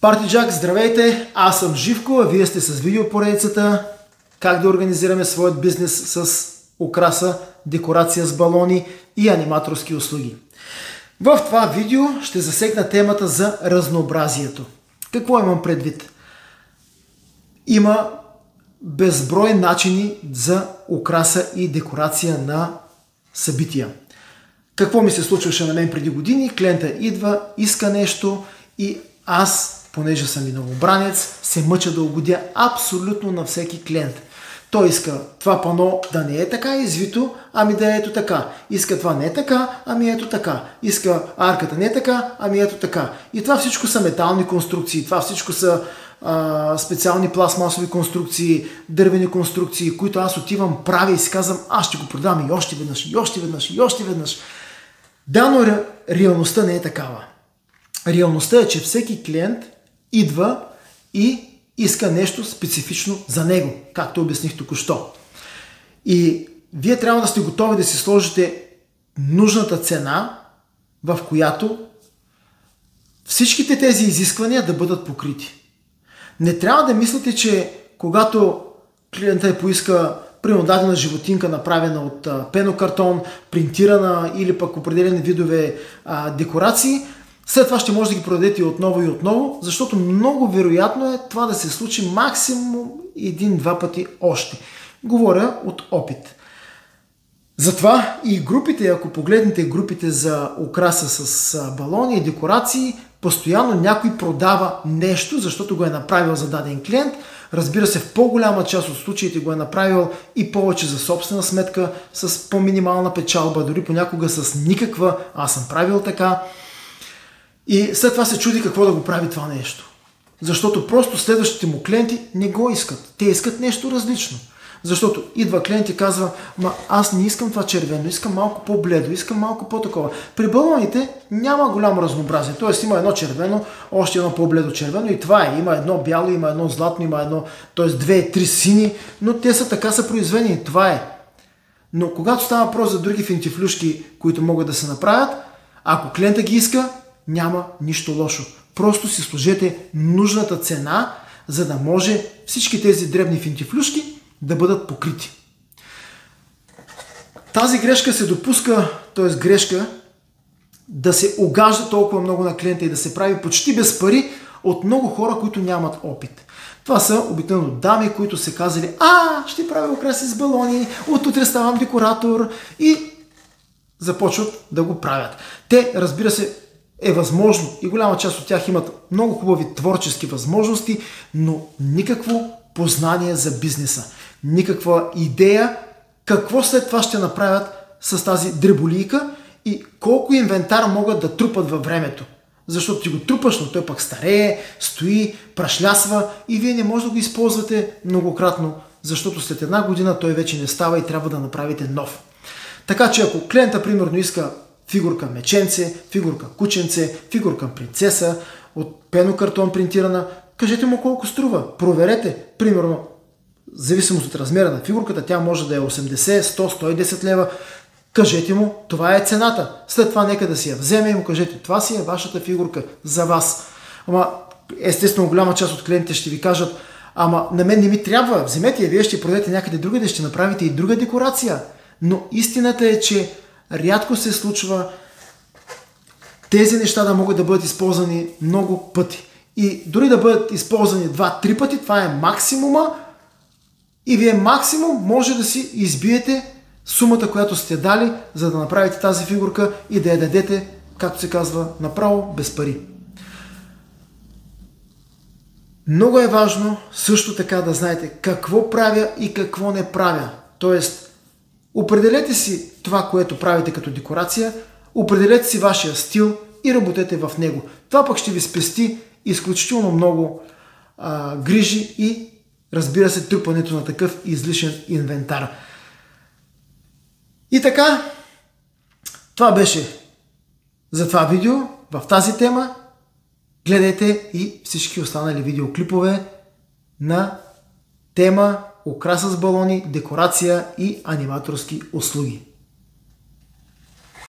Партиджак, здравейте! Аз съм Живко, а вие сте с видеопоредицата как да организираме своят бизнес с украса, декорация с балони и аниматорски услуги. В това видео ще засегна темата за разнообразието. Какво имам предвид? Има безброй начини за украса и декорация на събития. Какво ми се случваше на мен преди години? Клиента идва, иска нещо и аз, понеже съм и новобранец, се мъча да угодя абсолютно на всеки клиент. Той иска това пано да не е така извито, ами да е ето така. Иска това не е така, ами ето така. Иска арката не е така, ами ето така. И това всичко са метални конструкции, това всичко са специални пластмасови конструкции, дървени конструкции, които аз отивам, правя и си казвам, аз ще го продам и още веднъж, и още веднъж, и още веднъж. Да, но реалността не е такава. Реалността е, че всеки клиент идва и иска нещо специфично за него, както обясних току-що. И вие трябва да сте готови да си сложите нужната цена, в която всичките тези изисквания да бъдат покрити. Не трябва да мислите, че когато клиента поиска примерно дадена животинка, направена от пенокартон, принтирана или пък определени видове декорации, след това ще може да ги продадете отново и отново, защото много вероятно е това да се случи максимум един-два пъти още. Говоря от опит. Затова и групите, ако погледнете групите за украса с балони и декорации, постоянно някой продава нещо, защото го е направил за даден клиент. Разбира се, в по-голяма част от случаите го е направил и повече за собствена сметка, с по-минимална печалба, дори понякога с никаква, аз съм правил така. И след това се чуди какво да го прави това нещо. Защото просто следващите му клиенти не го искат. Те искат нещо различно. Защото идва клиент и казва, аз не искам това червено, искам малко по-бледо, искам малко по-такова. При балоните няма голямо разнообразие. Тоест има едно червено, още едно по-бледо червено и това е. Има едно бяло, има едно златно, има едно, т.е. две-три сини, но те са така са произведени. Това е. Но когато става въпрос за други финтифлюшки, които могат да се направят, ако клиента ги иска, няма нищо лошо. Просто си сложете нужната цена, за да може всички тези дребни финтифлюшки да бъдат покрити. Тази грешка се допуска, т.е. грешка да се огажда толкова много на клиента и да се прави почти без пари от много хора, които нямат опит. Това са обикновено дами, които се казали, ще правя украси с балони, от утре ставам декоратор и започват да го правят. Те, разбира се, е възможно и голяма част от тях имат много хубави творчески възможности, но никакво познание за бизнеса. Никаква идея какво след това ще направят с тази дреболийка и колко инвентар могат да трупат във времето. Защото ти го трупаш, но той пък старее, стои, прашлясва и вие не може да го използвате многократно, защото след една година той вече не става и трябва да направите нов. Така че ако клиента примерно иска фигурка меченце, фигурка кученце, фигурка принцеса, от пенокартон принтирана, кажете му колко струва. Проверете. Примерно, в зависимост от размера на фигурката, тя може да е 80, 100, 110 лева. Кажете му, това е цената. След това нека да си я вземе и му кажете, това си е вашата фигурка за вас. Ама, естествено, голяма част от клиентите ще ви кажат, на мен не ми трябва, вземете я, вие ще продадете някъде другаде, ще направите и друга декорация. Но истината е, че рядко се случва тези неща да могат да бъдат използвани много пъти. И дори да бъдат използвани 2-3 пъти, това е максимума и вие максимум може да си избиете сумата, която сте дали, за да направите тази фигурка и да я дадете, както се казва, направо без пари. Много е важно също така да знаете какво правя и какво не правя. Тоест, определете си това, което правите като декорация, определете си вашия стил и работете в него. Това пък ще ви спести изключително много грижи и, разбира се, трупането на такъв излишен инвентар. И така, това беше за това видео в тази тема. Гледайте и всички останали видеоклипове на тема украса с балони, декорация и аниматорски услуги.